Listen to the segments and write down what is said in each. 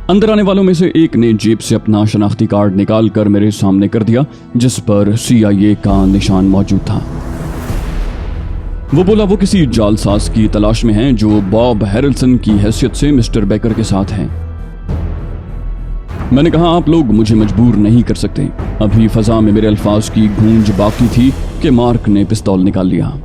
अंदर आने वालों में से एक ने जेब से अपना शनाख्ती कार्ड निकाल कर मेरे सामने कर दिया, जिस पर CIA का निशान मौजूद था। वो बोला वो किसी जालसाज की तलाश में हैं जो बॉब हैरिल्सन की हैसियत से मिस्टर बेकर के साथ हैं। मैंने कहा आप लोग मुझे मजबूर नहीं कर सकते। अभी फजा में मेरे अल्फाज की गूंज बाकी थी कि मार्क ने पिस्तौल निकाल लिया।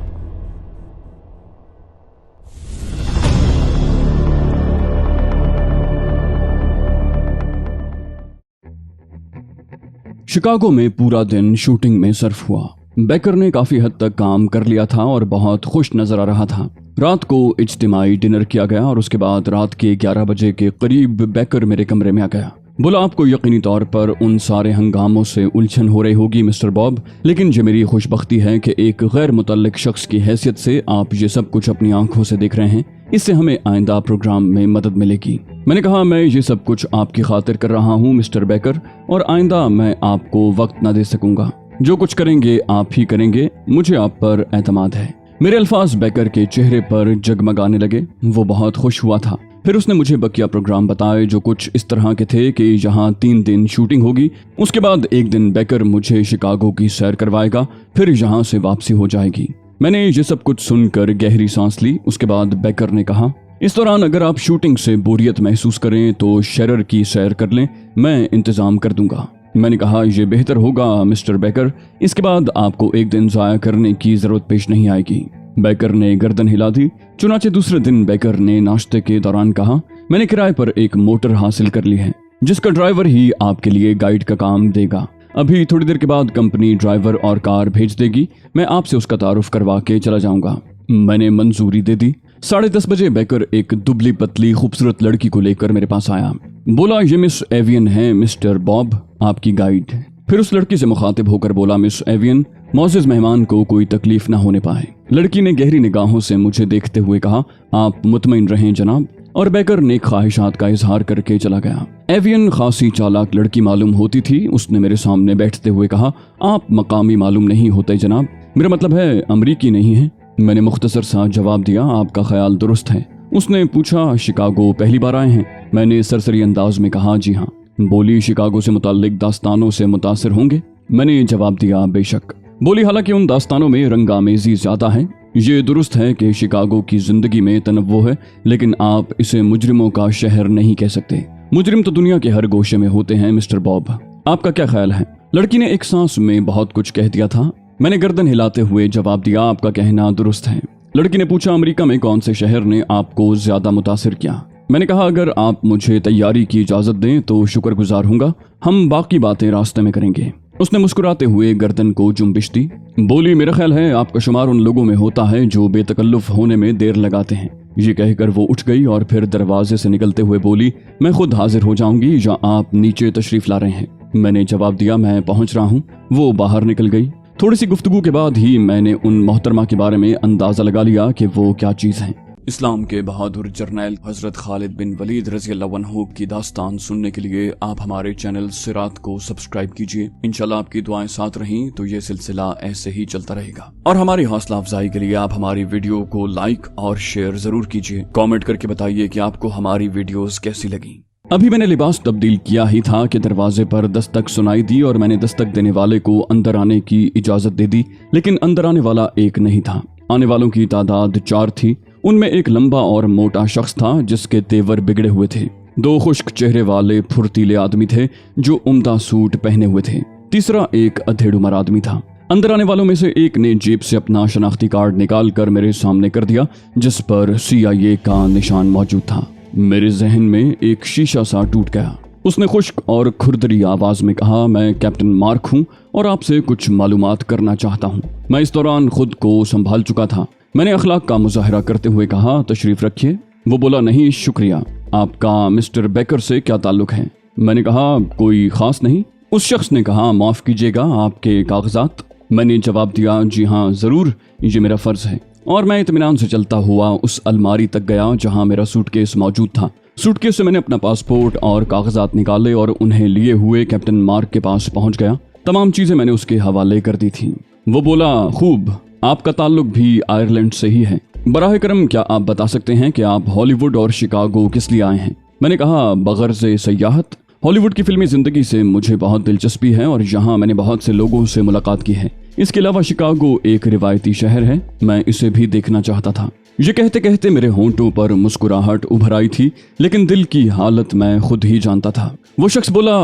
शिकागो में पूरा दिन शूटिंग में सर्फ हुआ। बेकर ने काफी हद तक काम कर लिया था और बहुत खुश नजर आ रहा था। रात को इज्तिमाई डिनर किया गया और उसके बाद रात के 11 बजे के करीब बेकर मेरे कमरे में आ गया। बोला आपको यकीनी तौर पर उन सारे हंगामों से उलझन हो रही होगी मिस्टर बॉब, लेकिन ये मेरी खुशबख्ती है कि एक गैर मुतल्लिक शख्स की हैसियत से आप ये सब कुछ अपनी आंखों से देख रहे हैं। इससे हमें आइंदा प्रोग्राम में मदद मिलेगी। मैंने कहा मैं ये सब कुछ आपकी खातिर कर रहा हूँ मिस्टर बेकर, और आइंदा मैं आपको वक्त न दे सकूंगा। जो कुछ करेंगे आप ही करेंगे, मुझे आप पर एतमाद है। मेरे अल्फाज बेकर के चेहरे पर जगमगाने लगे। वो बहुत खुश हुआ था। फिर उसने मुझे बकिया प्रोग्राम बताए जो कुछ इस तरह के थे कि यहाँ 3 दिन शूटिंग होगी, उसके बाद एक दिन बेकर मुझे शिकागो की सैर करवाएगा, फिर यहाँ से वापसी हो जाएगी। मैंने ये सब कुछ सुनकर गहरी सांस ली। उसके बाद बेकर ने कहा इस दौरान अगर आप शूटिंग से बोरियत महसूस करें तो शेरर की सैर कर लें, मैं इंतजाम कर दूंगा। मैंने कहा यह बेहतर होगा मिस्टर बेकर, इसके बाद आपको एक दिन ज़ाया करने की जरूरत पेश नहीं आएगी। बेकर ने गर्दन हिला दी। चुनाचे दूसरे दिन बेकर ने नाश्ते के दौरान कहा मैंने किराए पर एक मोटर हासिल कर ली है जिसका ड्राइवर ही आपके लिए गाइड का काम देगा। अभी थोड़ी देर के बाद कंपनी ड्राइवर और कार भेज देगी। मैं आपसे उसका तारुफ करवा के चला जाऊंगा। मैंने मंजूरी दे दी। 10:30 बजे बेकर एक दुबली पतली खूबसूरत लड़की को लेकर मेरे पास आया। बोला ये मिस एवियन है मिस्टर बॉब, आपकी गाइड। फिर उस लड़की से मुखातिब होकर बोला मिस एवियन, मौजूद मेहमान को कोई तकलीफ ना होने पाए। लड़की ने गहरी निगाहों से मुझे देखते हुए कहा आप मुतमईन रहें जनाब, और बेकर ने ख्वाहिशात का इजहार करके चला गया। एवियन खासी चालाक लड़की मालूम होती थी। उसने मेरे सामने बैठते हुए कहा आप मकामी मालूम नहीं होते जनाब, मेरा मतलब है अमरीकी नहीं है। मैंने मुख्तसर सा जवाब दिया आपका ख्याल दुरुस्त है। उसने पूछा शिकागो पहली बार आए हैं? मैंने सरसरी अंदाज में कहा जी हाँ। बोली शिकागो से मुताल्लिक दास्तानों से मुतासिर होंगे? मैंने जवाब दिया बेशक। बोली हालांकि उन दास्तानों में रंगामेजी ज्यादा है। ये दुरुस्त है कि शिकागो की जिंदगी में तनव्वो है, लेकिन आप इसे मुजरिमों का शहर नहीं कह सकते। मुजरिम तो दुनिया के हर गोशे में होते हैं मिस्टर बॉब, आपका क्या ख्याल है? लड़की ने एक सांस में बहुत कुछ कह दिया था। मैंने गर्दन हिलाते हुए जवाब दिया आपका कहना दुरुस्त है। लड़की ने पूछा अमेरिका में कौन से शहर ने आपको ज्यादा मुतासिर किया? मैंने कहा अगर आप मुझे तैयारी की इजाजत दें तो शुक्रगुजार हूंगा, हम बाकी बातें रास्ते में करेंगे। उसने मुस्कुराते हुए गर्दन को जुम्बिश दी। बोली मेरा ख्याल है आपका शुमार उन लोगों में होता है जो बेतकल्लुफ होने में देर लगाते हैं। ये कहकर वो उठ गई और फिर दरवाजे से निकलते हुए बोली मैं खुद हाजिर हो जाऊंगी या आप नीचे तशरीफ ला रहे हैं? मैंने जवाब दिया मैं पहुंच रहा हूँ। वो बाहर निकल गई। थोड़ी सी गुफ्तगू के बाद ही मैंने उन मोहतरमा के बारे में अंदाजा लगा लिया कि वो क्या चीज है। इस्लाम के बहादुर जर्नैल हजरत खालिद बिन वलीद रज़ियल्लाहु अन्हु की दास्तान सुनने के लिए आप हमारे चैनल सिरात को सब्सक्राइब कीजिए। इंशाल्लाह आपकी दुआएं साथ रहीं तो ये सिलसिला ऐसे ही चलता रहेगा। और हमारी हौसला अफजाई के लिए आप हमारी वीडियो को लाइक और शेयर जरूर कीजिए। कमेंट करके बताइए कि आपको हमारी वीडियोस कैसी लगी। अभी मैंने लिबास तब्दील किया ही था कि दरवाजे पर दस्तक सुनाई दी और मैंने दस्तक देने वाले को अंदर आने की इजाजत दे दी, लेकिन अंदर आने वाला एक नहीं था। आने वालों की तादाद 4 थी। उनमें एक लंबा और मोटा शख्स था जिसके तेवर बिगड़े हुए थे। 2 खुश्क चेहरे वाले फुर्तीले आदमी थे जो उम्दा सूट पहने हुए थे। तीसरा एक अधेड़ उम्र आदमी था। अंदर आने वालों में से एक ने जेब से अपना शनाख्ती कार्ड निकाल कर मेरे सामने कर दिया, जिस पर CIA का निशान मौजूद था। मेरे जहन में एक शीशा सा टूट गया। उसने खुश्क और खुरदरी आवाज में कहा मैं कैप्टन मार्क हूँ और आपसे कुछ मालूमात करना चाहता हूँ। मैं इस दौरान खुद को संभाल चुका था। मैंने अखलाक का मुजाहरा करते हुए कहा तशरीफ रखिए। वो बोला नहीं शुक्रिया, आपका मिस्टर बेकर से क्या ताल्लुक है? मैंने कहा कोई खास नहीं। उस शख्स ने कहा माफ कीजिएगा आपके कागजात? मैंने जवाब दिया जी हाँ जरूर, ये मेरा फर्ज है। और मैं इत्मीनान से चलता हुआ उस अलमारी तक गया जहां मेरा सूटकेस मौजूद था। सूटकेस से मैंने अपना पासपोर्ट और कागजात निकाले और उन्हें लिए हुए कैप्टन मार्क के पास पहुंच गया। तमाम चीजें मैंने उसके हवाले कर दी थी। वो बोला खूब, आपका ताल्लुक भी आयरलैंड से ही है। बराह करम क्या आप बता सकते हैं कि आप हॉलीवुड और शिकागो किस लिए आए हैं? मैंने कहा, बग़र्ज़ सयाहत। हॉलीवुड की फिल्मी ज़िंदगी से मुझे बहुत दिलचस्पी है और यहाँ मैंने बहुत से लोगों से मुलाकात की है। इसके अलावा शिकागो एक रिवायती शहर है, मैं इसे भी देखना चाहता था। ये कहते कहते मेरे होंठों पर मुस्कुराहट उभर आई थी, लेकिन दिल की हालत मैं खुद ही जानता था। वो शख्स बोला,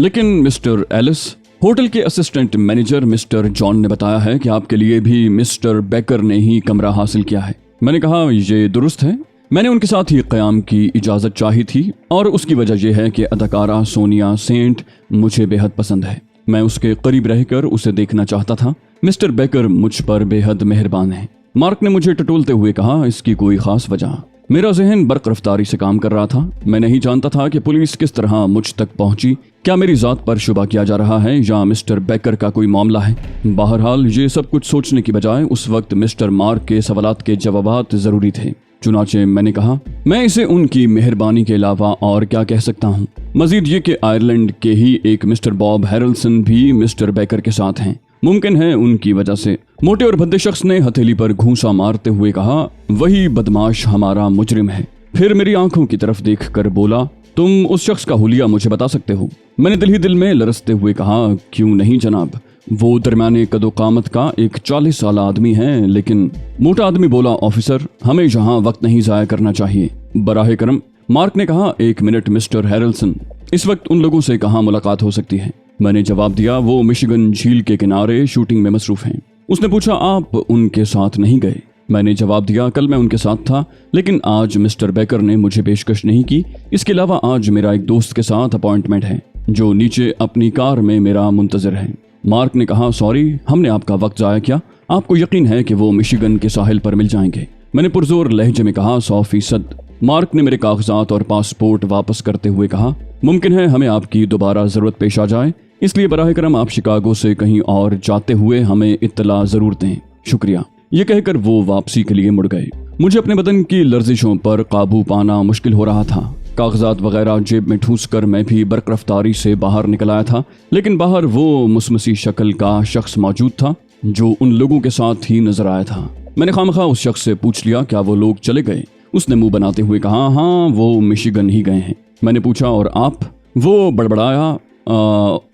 लेकिन मिस्टर एलिस, होटल के असिस्टेंट मैनेजर मिस्टर जॉन ने बताया है कि आपके लिए भी मिस्टर बेकर ने ही कमरा हासिल किया है। मैंने कहा, ये दुरुस्त है। मैंने उनके साथ ही क़याम की इजाज़त चाही थी और उसकी वजह यह है कि अदाकारा सोनिया सेंट मुझे बेहद पसंद है। मैं उसके करीब रहकर उसे देखना चाहता था। मिस्टर बेकर मुझ पर बेहद मेहरबान है। मार्क ने मुझे टटोलते हुए कहा, इसकी कोई खास वजह? मेरा जहन बर्क रफ्तारी से काम कर रहा था। मैं नहीं जानता था कि पुलिस किस तरह मुझ तक पहुंची। क्या मेरी जात पर शुबा किया जा रहा है या मिस्टर बेकर का कोई मामला है? बहरहाल ये सब कुछ सोचने की बजाय उस वक्त मिस्टर मार्क के सवालात के जवाबात जरूरी थे। चुनाचे मैंने कहा, मैं इसे उनकी मेहरबानी के अलावा और क्या कह सकता हूँ। मजीद ये कि आयरलैंड के ही एक मिस्टर बॉब हैरल्सन भी मिस्टर बेकर के साथ हैं। मुमकिन है उनकी वजह से। मोटे और भद्दे शख्स ने हथेली पर घूंसा मारते हुए कहा, वही बदमाश हमारा मुजरिम है। फिर मेरी आंखों की तरफ देखकर बोला, तुम उस शख्स का हुलिया मुझे बता सकते हो? मैंने दिल ही दिल में लरसते हुए कहा, क्यों नहीं जनाब। वो दरमियाने कदो कामत का एक 40 साल आदमी है। लेकिन मोटा आदमी बोला, ऑफिसर, हमें यहाँ वक्त नहीं जाया करना चाहिए। बराहे करम। मार्क ने कहा, 1 मिनट मिस्टर हैरल्सन, इस वक्त उन लोगों से कहाँ मुलाकात हो सकती है? मैंने जवाब दिया, वो मिशिगन झील के किनारे शूटिंग में मसरूफ हैं। उसने पूछा, आप उनके साथ नहीं गए? मैंने जवाब दिया, कल मैं उनके साथ था, लेकिन आज मिस्टर बेकर ने मुझे पेशकश नहीं की। इसके अलावा आज मेरा एक दोस्त के साथ अपॉइंटमेंट है जो नीचे अपनी कार में मेरा मुंतजर है। मार्क ने कहा, सॉरी, हमने आपका वक्त जाया किया। आपको यकीन है कि वो मिशिगन के साहिल पर मिल जाएंगे? मैंने पुरजोर लहजे में कहा, 100%। मार्क ने मेरे कागजात और पासपोर्ट वापस करते हुए कहा, मुमकिन है हमें आपकी दोबारा जरूरत पेश आ जाए, इसलिए बराह करम आप शिकागो से कहीं और जाते हुए हमें इत्तला जरूर दें। शुक्रिया। ये कहकर वो वापसी के लिए मुड़ गए। मुझे अपने बदन की लर्जिशों पर काबू पाना मुश्किल हो रहा था। कागजात वगैरह जेब में ठूस कर मैं भी बर्क रफ्तारी से बाहर निकल आया था, लेकिन बाहर वो मुसमसी शक्ल का शख्स मौजूद था जो उन लोगों के साथ ही नजर आया था। मैंने खामखा उस शख्स से पूछ लिया, क्या वो लोग चले गए? उसने मुंह बनाते हुए कहा, हाँ, वो मिशिगन ही गए हैं। मैंने पूछा, और आप? वो बड़बड़ाया,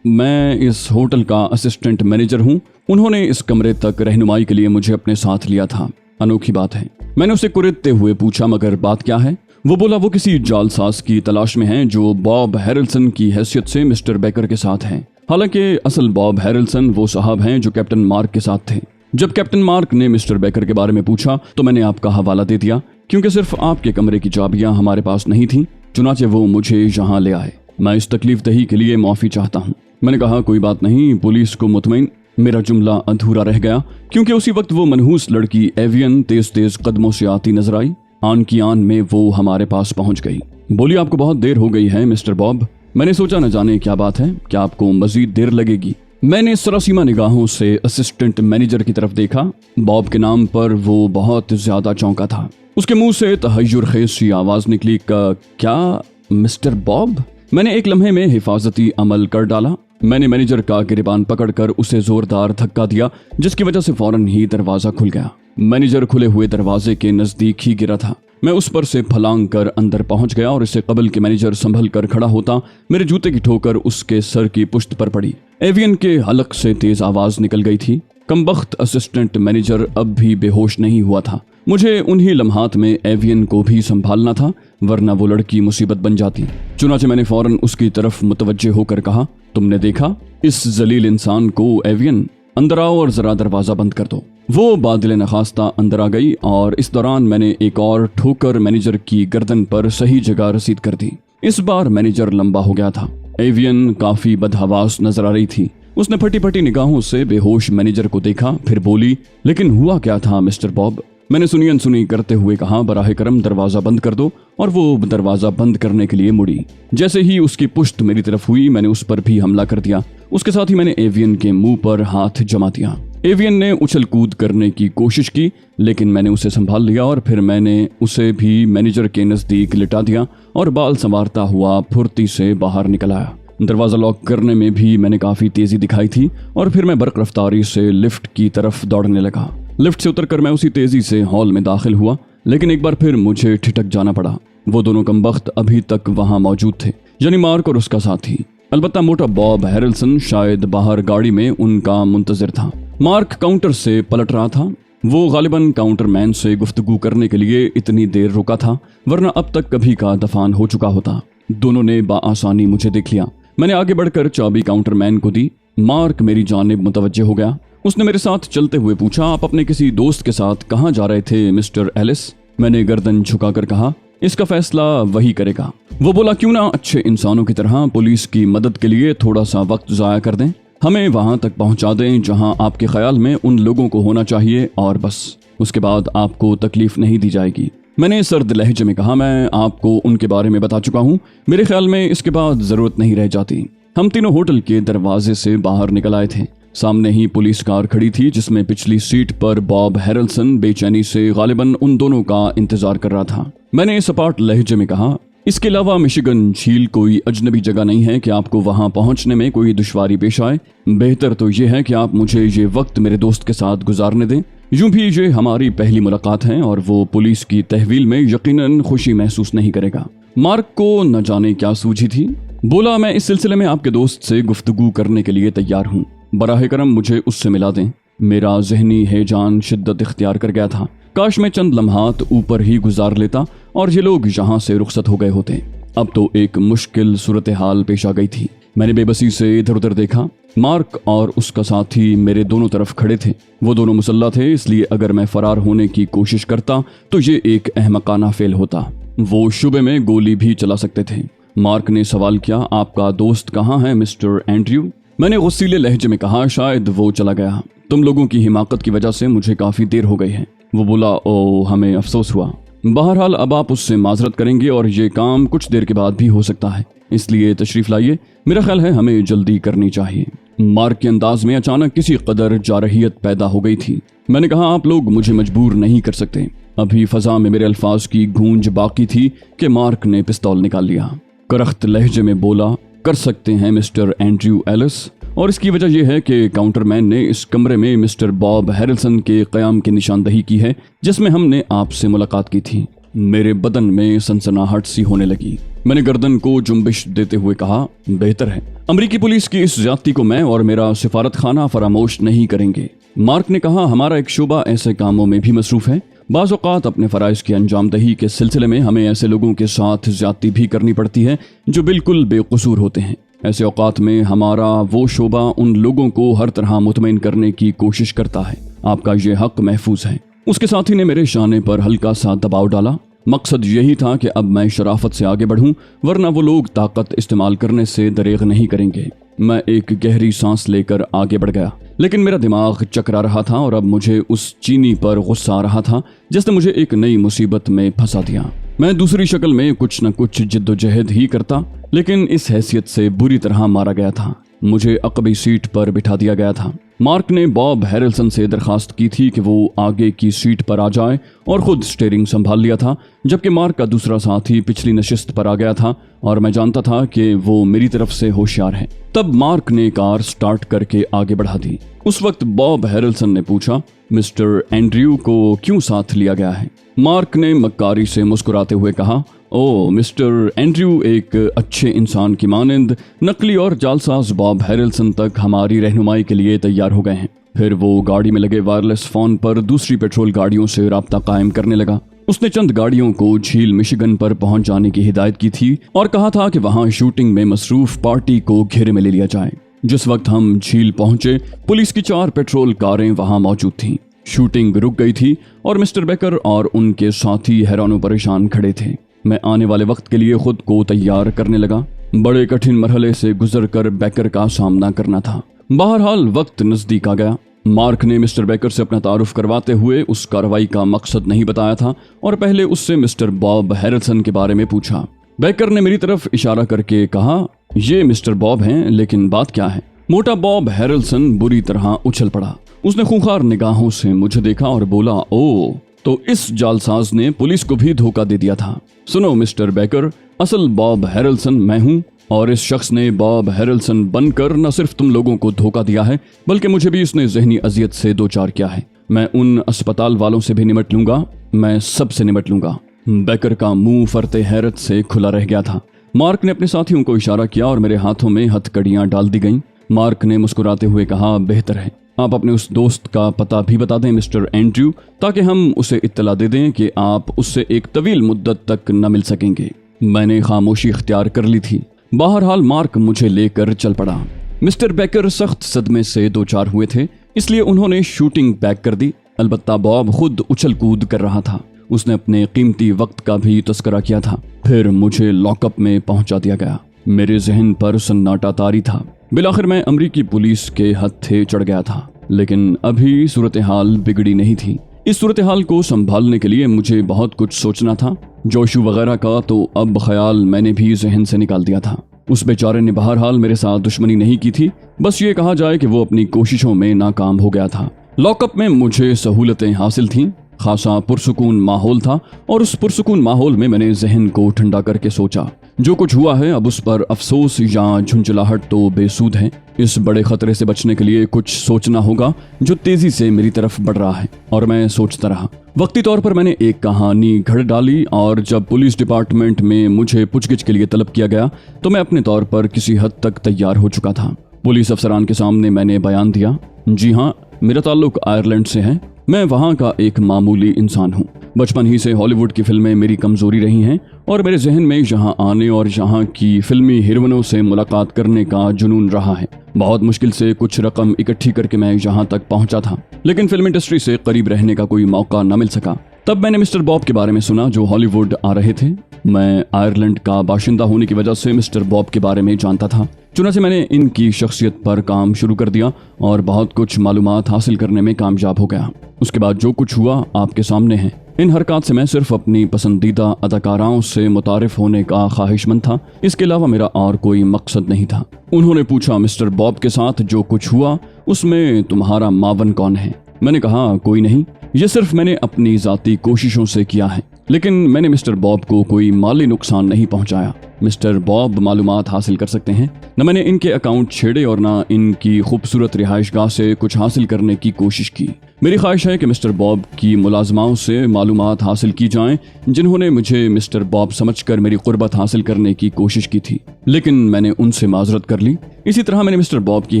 मैं इस होटल का असिस्टेंट मैनेजर हूँ। उन्होंने इस कमरे तक रहनुमाई के लिए मुझे अपने साथ लिया था। अनोखी बात है। मैंने उसे कुरेदते हुए पूछा, मगर बात क्या है? वो बोला, वो किसी जालसाज की तलाश में हैं जो बॉब हैरल्सन की हैसियत से मिस्टर बेकर के साथ हैं। हालांकि असल बॉब हैरल्सन वो साहब हैं जो कैप्टन मार्क के साथ थे। जब कैप्टन मार्क ने मिस्टर बेकर के बारे में पूछा तो मैंने आपका हवाला दे दिया, क्योंकि सिर्फ आपके कमरे की चाबियां हमारे पास नहीं थी। चुनाचे वो मुझे यहाँ ले आए। मैं इस तकलीफ दही के लिए माफी चाहता हूँ। मैंने कहा, कोई बात नहीं, पुलिस को मुतमईन। मेरा जुमला अधूरा रह गया क्योंकि उसी वक्त वो मनहूस लड़की एवियन तेज तेज कदमों से आती नजर आई। आन की आन में वो हमारे पास पहुंच गई। बोली, आपको बहुत देर हो गई है मिस्टर बॉब। मैंने सोचा, न जाने क्या बात है, क्या आपको मजीद देर लगेगी? मैंने सरासीमा निगाहों से असिस्टेंट मैनेजर की तरफ देखा। बॉब के नाम पर वो बहुत ज्यादा चौंका था। उसके मुंह से तहय्युर खेज सी आवाज निकली, क्या मिस्टर बॉब? मैंने एक लम्हे में हिफाजती अमल कर डाला। मैंने मैनेजर का गिरबान पकड़कर उसे जोरदार धक्का दिया, जिसकी वजह से फौरन ही दरवाजा खुल गया। मैनेजर खुले हुए दरवाजे के नजदीक ही गिरा था। मैं उस पर से फलांग कर अंदर पहुंच गया और इससे कबल के मैनेजर संभल कर खड़ा होता मेरे जूते की ठोकर उसके सर की पुश्त पर पड़ी। एवियन के हलक से तेज आवाज निकल गई थी। कमबख्त असिस्टेंट मैनेजर अब भी बेहोश नहीं हुआ था। मुझे उन्हीं लम्हात में एवियन को भी संभालना था, वरना वो लड़की मुसीबत बन जाती। चुनाचे मैंने फौरन उसकी तरफ मुतवज्जे होकर कहा, तुमने देखा इस जलील इंसान को? एवियन, अंदर आओ और जरा दरवाजा बंद कर दो। वो बादल नखास्ता अंदर आ गई और इस दौरान मैंने एक और ठोकर मैनेजर की गर्दन पर सही जगह रसीद कर दी। इस बार मैनेजर लंबा हो गया था। एवियन काफी बदहवास नजर आ रही थी। उसने फटी फटी निगाहों से बेहोश मैनेजर को देखा, फिर बोली, लेकिन हुआ क्या था मिस्टर बॉब? मैंने सुनी अनसुनी करते हुए कहा, बराह करम दरवाजा बंद कर दो। और वो दरवाजा बंद करने के लिए मुड़ी। जैसे ही उसकी पुश्त मेरी तरफ हुई, मैंने उस पर भी हमला कर दिया। उसके साथ ही मैंने एवियन के मुंह पर हाथ जमा दिया। एवियन ने उछल कूद करने की कोशिश की, लेकिन मैंने उसे संभाल लिया और फिर मैंने उसे भी मैनेजर के नजदीक लिटा दिया और बाल संवारता हुआ फुर्ती से बाहर निकल आया। दरवाजा लॉक करने में भी मैंने काफी तेजी दिखाई थी और फिर मैं बर्क रफ्तारी से लिफ्ट की तरफ दौड़ने लगा। लिफ्ट से उतरकर मैं उसी तेजी से हॉल में दाखिल हुआ, लेकिन एक बार फिर मुझे ठिठक जाना पड़ा। वो दोनों कमबख्त अभी तक वहां मौजूद थे, यानी मार्क और उसका साथी। अलबत्ता मोटा बॉब हैरिल्सन शायद बाहर गाड़ी में उनका मुंतजिर था। मार्क काउंटर से पलट रहा था। वो गालिबन काउंटरमैन से गुफ्तगू करने के लिए इतनी देर रुका था, वरना अब तक कभी का दफान हो चुका होता। दोनों ने बाआसानी मुझे देख लिया। मैंने आगे बढ़कर चाबी काउंटरमैन को दी। मार्क मेरी जानिब मुतवज्जे हो गया। उसने मेरे साथ चलते हुए पूछा, आप अपने किसी दोस्त के साथ कहाँ जा रहे थे मिस्टर एलिस? मैंने गर्दन झुकाकर कहा, इसका फैसला वही करेगा। वो बोला, क्यों ना अच्छे इंसानों की तरह पुलिस की मदद के लिए थोड़ा सा वक्त ज़ाया कर दें, हमें वहां तक पहुंचा दें जहां आपके ख्याल में उन लोगों को होना चाहिए, और बस उसके बाद आपको तकलीफ नहीं दी जाएगी। मैंने सर्द लहजे में कहा, मैं आपको उनके बारे में बता चुका हूँ, मेरे ख्याल में इसके बाद ज़रूरत नहीं रह जाती। हम तीनों होटल के दरवाजे से बाहर निकल आए थे। सामने ही पुलिस कार खड़ी थी जिसमें पिछली सीट पर बॉब हैरिल्सन बेचैनी से गालिबन उन दोनों का इंतजार कर रहा था। मैंने सपाट लहजे में कहा, इसके अलावा मिशिगन झील कोई अजनबी जगह नहीं है कि आपको वहां पहुंचने में कोई दुश्वारी पेश आए। बेहतर तो ये है कि आप मुझे ये वक्त मेरे दोस्त के साथ गुजारने दें। यूं भी ये हमारी पहली मुलाकात है और वो पुलिस की तहवील में यकीनन खुशी महसूस नहीं करेगा। मार्क को न जाने क्या सूझी थी। बोला, मैं इस सिलसिले में आपके दोस्त से गुफ्तगू करने के लिए तैयार हूँ, बराह करम मुझे उससे मिला दें। मेरा जहनी हैजान शिद्दत इख्तियार कर गया था। काश मैं चंद लम्हात ऊपर ही गुजार लेता और ये लोग यहाँ से रुखसत हो गए होते। अब तो एक मुश्किल सूरत हाल पेश आ गई थी। मैंने बेबसी से इधर उधर देखा। मार्क और उसका साथी मेरे दोनों तरफ खड़े थे। वो दोनों मुसल्ला थे, इसलिए अगर मैं फरार होने की कोशिश करता तो ये एक अहमकाना फेल होता। वो शुबे में गोली भी चला सकते थे। मार्क ने सवाल किया, आपका दोस्त कहाँ है मिस्टर एंड्रयू? मैंने गुस्सीले लहजे में कहा, शायद वो चला गया। तुम लोगों की हिमाकत की वजह से मुझे काफी देर हो गई है। वो बोला, ओ हमें अफसोस हुआ। बहरहाल अब आप उससे माजरत करेंगे और ये काम कुछ देर के बाद भी हो सकता है, इसलिए तशरीफ लाइए। मेरा ख्याल है हमें जल्दी करनी चाहिए। मार्क के अंदाज में अचानक किसी कदर जारहियत पैदा हो गई थी। मैंने कहा, आप लोग मुझे मजबूर नहीं कर सकते। अभी फजा में मेरे अल्फाज की गूंज बाकी थी कि मार्क ने पिस्तौल निकाल लिया। करख्त लहजे में बोला, कर सकते हैं मिस्टर एंड्रयू एलिस, और इसकी वजह यह है कि काउंटरमैन ने इस कमरे में मिस्टर बॉब हैरिल्सन के क़याम की निशानदही की है जिसमें हमने आपसे मुलाकात की थी। मेरे बदन में सनसनाहट सी होने लगी। मैंने गर्दन को जुम्बिश देते हुए कहा, बेहतर है। अमरीकी पुलिस की इस ज्यादती को मैं और मेरा सिफारत खाना फरामोश नहीं करेंगे। मार्क ने कहा, हमारा एक शोबा ऐसे कामों में भी मसरूफ है। बाज़ औक़ात अपने फ़राइज़ की अंजामदही के सिलसिले में हमें ऐसे लोगों के साथ ज्यादती भी करनी पड़ती है जो बिल्कुल बेकसूर होते हैं। ऐसे औक़ात में हमारा वो शोबा उन लोगों को हर तरह मुतमईन करने की कोशिश करता है। आपका ये हक महफूज है। उसके साथी ने मेरे शाने पर हल्का सा दबाव डाला। मकसद यही था कि अब मैं शराफत से आगे बढ़ूं, वरना वो लोग ताकत इस्तेमाल करने से दरेग नहीं करेंगे। मैं एक गहरी सांस लेकर आगे बढ़ गया, लेकिन मेरा दिमाग चकरा रहा था और अब मुझे उस चीनी पर गुस्सा आ रहा था जिसने मुझे एक नई मुसीबत में फंसा दिया। मैं दूसरी शक्ल में कुछ न कुछ जिद्दोजहद ही करता, लेकिन इस हैसियत से बुरी तरह मारा गया था। मुझे अकबी सीट पर बिठा दिया गया था। मार्क ने बॉब हैरिल्सन से दरखास्त की थी कि वो आगे की सीट पर आ जाए और खुद स्टीयरिंग संभाल लिया था, जबकि मार्क का दूसरा साथी पिछली नशिस्त पर आ गया था और मैं जानता था कि वो मेरी तरफ से होशियार है। तब मार्क ने कार स्टार्ट करके आगे बढ़ा दी। उस वक्त बॉब हैरिल्सन ने पूछा, मिस्टर एंड्रयू को क्यों साथ लिया गया है? मार्क ने मक्कारी से मुस्कुराते हुए कहा, ओ मिस्टर एंड्रयू एक अच्छे इंसान की मानंद नकली और जालसाज बॉब हैरिल्सन तक हमारी रहनुमाई के लिए तैयार हो गए हैं। फिर वो गाड़ी में लगे वायरलेस फोन पर दूसरी पेट्रोल गाड़ियों से राब्ता कायम करने लगा। उसने चंद गाड़ियों को झील मिशिगन पर पहुंच जाने की हिदायत की थी और कहा था कि वहां शूटिंग में मसरूफ पार्टी को घेरे में ले लिया जाए। जिस वक्त हम झील पहुंचे, पुलिस की 4 पेट्रोल कारें वहां मौजूद थीं। शूटिंग रुक गई थी और मिस्टर बेकर और उनके साथी हैरानो परेशान खड़े थे। मैं आने वाले वक्त के लिए खुद को तैयार करने लगा। बड़े कठिन मरहले से गुजरकर बेकर का सामना करना था। बहरहाल वक्त नजदीक आ गया। मार्क ने मिस्टर बेकर से अपना तारुफ करवाते हुए उस कार्रवाई का मकसद नहीं बताया था और पहले उससे मिस्टर बॉब हैरिल्सन के बारे में पूछा। बेकर ने मेरी तरफ इशारा करके कहा, ये मिस्टर बॉब हैं, लेकिन बात क्या है? मोटा बॉब हैरिल्सन बुरी तरह उछल पड़ा। उसने खूंखार निगाहों से मुझे देखा और बोला, ओ तो इस जालसाज ने पुलिस को भी धोखा दे दिया था। सुनो मिस्टर बेकर, असल बॉब हैरिल्सन मैं हूँ और इस शख्स ने बॉब हैरिल्सन बनकर न सिर्फ तुम लोगों को धोखा दिया है, बल्कि मुझे भी इसने जहनी अजियत से 2-4 किया है। मैं उन अस्पताल वालों से भी निमट लूंगा, मैं सबसे निमट लूंगा। बेकर का मुंह फरते हैरत से खुला रह गया था। मार्क ने अपने साथियों को इशारा किया और मेरे हाथों में हथकड़ियां डाल दी गईं। मार्क ने मुस्कुराते हुए कहा, बेहतर है आप अपने उस दोस्त का पता भी बता दें मिस्टर एंड्रयू, ताकि हम उसे इत्तला दे दें कि आप उससे एक तवील मुद्दत तक न मिल सकेंगे। मैंने खामोशी इख्तियार कर ली थी। बहरहाल मार्क मुझे लेकर चल पड़ा। मिस्टर बेकर सख्त सदमे से दो चार हुए थे, इसलिए उन्होंने शूटिंग पैक कर दी। अलबत्ता बॉब खुद उछल कूद कर रहा था। उसने अपने कीमती वक्त का भी तस्करा किया था। फिर मुझे लॉकअप में पहुंचा दिया गया। मेरे जहन पर सन्नाटा तारी था। बिलाखिर मैं अमरीकी पुलिस के हत्थे चढ़ गया था, लेकिन अभी सूरत हाल बिगड़ी नहीं थी। इस सूरत हाल को संभालने के लिए मुझे बहुत कुछ सोचना था। जोशु वगैरह का तो अब ख्याल मैंने भी जहन से निकाल दिया था। उस बेचारे ने बहरहाल मेरे साथ दुश्मनी नहीं की थी, बस ये कहा जाए कि वो अपनी कोशिशों में नाकाम हो गया था। लॉकअप में मुझे सहूलतें हासिल थीं, खासा पुरसुकून माहौल था, और उस पुरसुकून माहौल में मैंने जहन को ठंडा करके सोचा, जो कुछ हुआ है अब उस पर अफसोस या झुंझलाहट तो बेसूद है। इस बड़े खतरे से बचने के लिए कुछ सोचना होगा जो तेजी से मेरी तरफ बढ़ रहा है। और मैं सोचता रहा। वक्ती तौर पर मैंने एक कहानी घड़ डाली, और जब पुलिस डिपार्टमेंट में मुझे पूछगिछ के लिए तलब किया गया तो मैं अपने तौर पर किसी हद तक तैयार हो चुका था। पुलिस अफसरान के सामने मैंने बयान दिया, जी हाँ, मेरा ताल्लुक आयरलैंड से है। मैं वहाँ का एक मामूली इंसान हूँ। बचपन ही से हॉलीवुड की फिल्में मेरी कमजोरी रही हैं, और मेरे जहन में यहाँ आने और यहाँ की फिल्मी हीरोइनों से मुलाकात करने का जुनून रहा है। बहुत मुश्किल से कुछ रकम इकट्ठी करके मैं यहाँ तक पहुँचा था, लेकिन फिल्म इंडस्ट्री से करीब रहने का कोई मौका न मिल सका। तब मैंने मिस्टर बॉब के बारे में सुना जो हॉलीवुड आ रहे थे। मैं आयरलैंड का बाशिंदा होने की वजह से मिस्टर बॉब के बारे में जानता था। चुनांचे मैंने इनकी शख्सियत पर काम शुरू कर दिया और बहुत कुछ मालूमात हासिल करने में कामयाब हो गया। उसके बाद जो कुछ हुआ आपके सामने है। इन हरकत से मैं सिर्फ अपनी पसंदीदा अदाकाराओं से मुतारिफ होने का ख्वाहिशमंद था, इसके अलावा मेरा और कोई मकसद नहीं था। उन्होंने पूछा, मिस्टर बॉब के साथ जो कुछ हुआ उसमें तुम्हारा मावन कौन है? मैंने कहा, कोई नहीं, ये सिर्फ मैंने अपनी जाती कोशिशों से किया है, लेकिन मैंने मिस्टर बॉब को कोई माली नुकसान नहीं पहुंचाया। मिस्टर बॉब मालूमात हासिल कर सकते हैं। न मैंने इनके अकाउंट छेड़े और न इनकी खूबसूरत रिहाइशगाह से कुछ हासिल करने की कोशिश की। मेरी ख्वाहिश है कि मिस्टर बॉब की मुलाजमाओं से मालूमात हासिल की जाएं, जिन्होंने मुझे मिस्टर बॉब समझकर मेरी कुर्बत हासिल करने की कोशिश की थी, लेकिन मैंने उनसे माजरत कर ली। इसी तरह मैंने मिस्टर बॉब की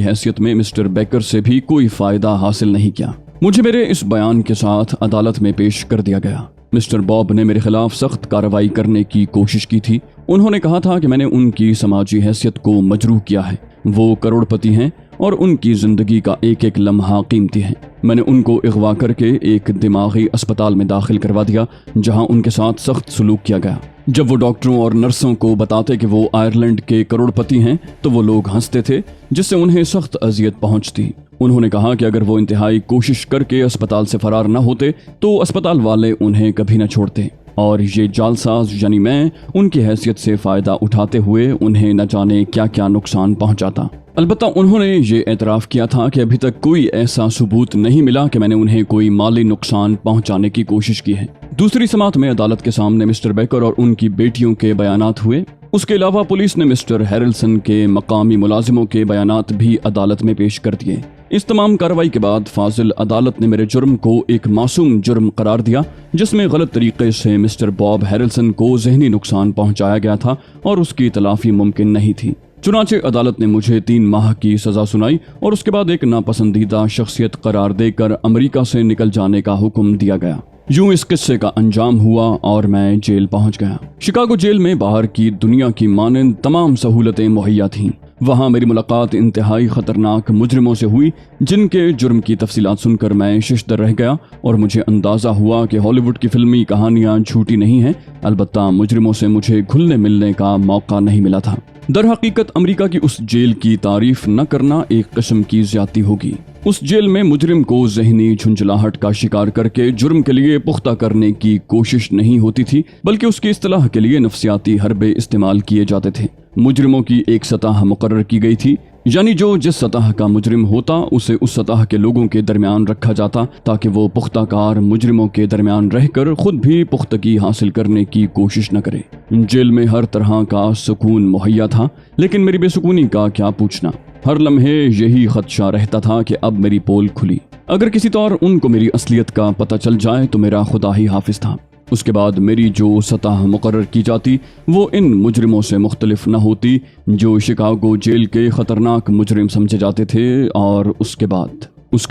हैसियत में मिस्टर बेकर से भी कोई फायदा हासिल नहीं किया। मुझे मेरे इस बयान के साथ अदालत में पेश कर दिया गया। मिस्टर बॉब ने मेरे खिलाफ सख्त कार्रवाई करने की कोशिश की थी। उन्होंने कहा था कि मैंने उनकी समाजी हैसियत को मजरूह किया है। वो करोड़पति हैं और उनकी जिंदगी का एक एक लम्हा कीमती है। मैंने उनको अगवा करके एक दिमागी अस्पताल में दाखिल करवा दिया, जहां उनके साथ सख्त सलूक किया गया। जब वो डॉक्टरों और नर्सों को बताते कि वो आयरलैंड के करोड़पति हैं तो वो लोग हंसते थे, जिससे उन्हें सख्त अजियत पहुंचती। उन्होंने कहा कि अगर वो इंतहाई कोशिश करके अस्पताल से फरार न होते तो अस्पताल वाले उन्हें कभी न छोड़ते, और ये जालसाज यानी मैं उनकी हैसियत से फ़ायदा उठाते हुए उन्हें न जाने क्या क्या नुकसान पहुंचाता। अलबत्ता उन्होंने ये एतराफ़ किया था कि अभी तक कोई ऐसा सबूत नहीं मिला कि मैंने उन्हें कोई माली नुकसान पहुंचाने की कोशिश की है। दूसरी समात में अदालत के सामने मिस्टर बेकर और उनकी बेटियों के बयानात हुए। उसके अलावा पुलिस ने मिस्टर हैरिल्सन के मकामी मुलाजिमों के बयानात भी अदालत में पेश कर दिए। इस तमाम कार्रवाई के बाद फाजिल अदालत ने मेरे जुर्म को एक मासूम जुर्म करार दिया, जिसमें गलत तरीके से मिस्टर बॉब हैरिल्सन को जहनी नुकसान पहुंचाया गया था और उसकी तलाफी मुमकिन नहीं थी। चुनांचे अदालत ने मुझे 3 माह की सजा सुनाई और उसके बाद एक नापसंदीदा शख्सियत करार देकर अमेरिका से निकल जाने का हुक्म दिया गया। यूं इस किस्से का अंजाम हुआ और मैं जेल पहुंच गया। शिकागो जेल में बाहर की दुनिया की मानंद तमाम सहूलतें मुहैया थीं। वहां मेरी मुलाकात इंतहाई खतरनाक मुजरिमों से हुई, जिनके जुर्म की तफसीलात सुनकर मैं शिश्तर रह गया और मुझे अंदाजा हुआ कि हॉलीवुड की फिल्मी कहानियां झूठी नहीं हैं। अलबत्ता मुजरिमों से मुझे घुलने मिलने का मौका नहीं मिला था। दर हकीकत अमेरिका की उस जेल की तारीफ न करना एक किस्म की ज्यादती होगी। उस जेल में मुजरिम को जहनी झुंझलाहट का शिकार करके जुर्म के लिए पुख्ता करने की कोशिश नहीं होती थी, बल्कि उसकी इस्तिलाह के लिए नफ्सियाती हरबे इस्तेमाल किए जाते थे। मुजरिमों की एक सतह मुकर्रर की गई थी, यानी जो जिस सतह का मुजरिम होता उसे उस सतह के लोगों के दरमियान रखा जाता, ताकि वो पुख्ताकार मुजरिमों के दरमियान रहकर खुद भी पुख्तगी हासिल करने की कोशिश न करे। जेल में हर तरह का सुकून मुहैया था, लेकिन मेरी बेसुकूनी का क्या पूछना। हर लम्हे यही खदशा रहता था कि अब मेरी पोल खुली। अगर किसी तौर उनको मेरी असलियत का पता चल जाए तो मेरा खुदा ही हाफिज था। اس کے بعد میری جو سطح مقرر کی جاتی وہ ان مجرموں سے مختلف نہ ہوتی جو شکاگو جیل کے خطرناک مجرم سمجھے جاتے تھے، اور اس کے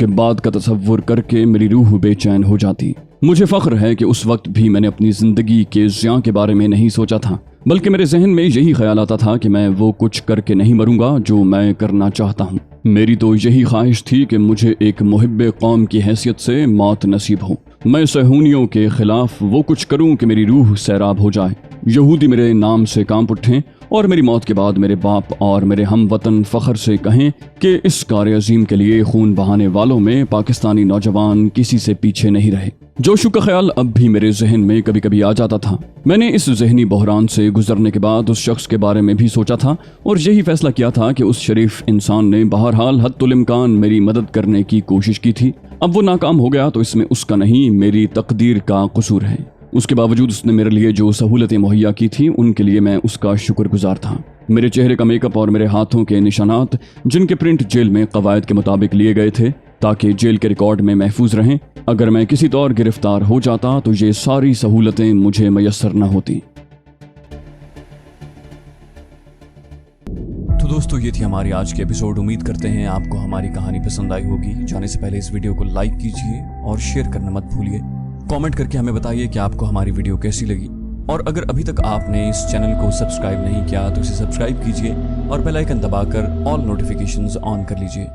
بعد کا تصور کر کے میری روح بے چین ہو جاتی۔ مجھے فخر ہے کہ اس وقت بھی میں نے اپنی زندگی کے زیاں کے بارے میں نہیں سوچا تھا، بلکہ میرے ذہن میں یہی خیال آتا تھا کہ میں وہ کچھ کر کے نہیں مروں گا جو میں کرنا چاہتا ہوں۔ میری تو یہی خواہش تھی کہ مجھے ایک محب قوم کی حیثیت سے موت نصیب ہو، میں صہیونیوں کے خلاف وہ کچھ کروں کہ میری روح سیراب ہو جائے، یہودی میرے نام سے کانپ اٹھیں، اور میری موت کے بعد میرے باپ اور میرے ہم وطن فخر سے کہیں کہ اس کار عظیم کے لیے خون بہانے والوں میں پاکستانی نوجوان کسی سے پیچھے نہیں رہے۔ جوشو کا خیال اب بھی میرے ذہن میں کبھی کبھی آ جاتا تھا۔ میں نے اس ذہنی بحران سے گزرنے کے بعد اس شخص کے بارے میں بھی سوچا تھا اور یہی فیصلہ کیا تھا کہ اس شریف انسان نے بہرحال حد الامکان میری مدد کرنے کی کوشش کی تھی۔ اب وہ ناکام ہو گیا تو اس میں اس کا نہیں، میری تقدیر کا قصور ہے۔ اس کے باوجود اس نے میرے لیے جو سہولتیں مہیا کی تھیں ان کے لیے میں اس کا شکر گزار تھا۔ میرے چہرے کا میک اپ اور میرے ہاتھوں کے نشانات جن کے پرنٹ جیل میں قواعد کے مطابق لیے گئے تھے تاکہ جیل کے ریکارڈ میں محفوظ رہیں، اگر میں کسی طور گرفتار ہو جاتا تو یہ ساری سہولتیں مجھے میسر نہ ہوتی۔ تو دوستو، یہ تھی ہماری آج کی ایپیسوڈ۔ امید کرتے ہیں آپ کو ہماری کہانی پسند آئی ہوگی۔ جانے سے پہلے اس ویڈیو کو لائک کیجیے اور شیئر کرنا مت بھولیے۔ کامنٹ کر کے ہمیں بتائیے کہ آپ کو ہماری ویڈیو کیسی لگی، اور اگر ابھی تک آپ نے اس چینل کو سبسکرائب نہیں کیا تو اسے سبسکرائب کیجیے اور بیل آئیکن دبا کر آل نوٹیفیکیشنز آن کر لیجیے۔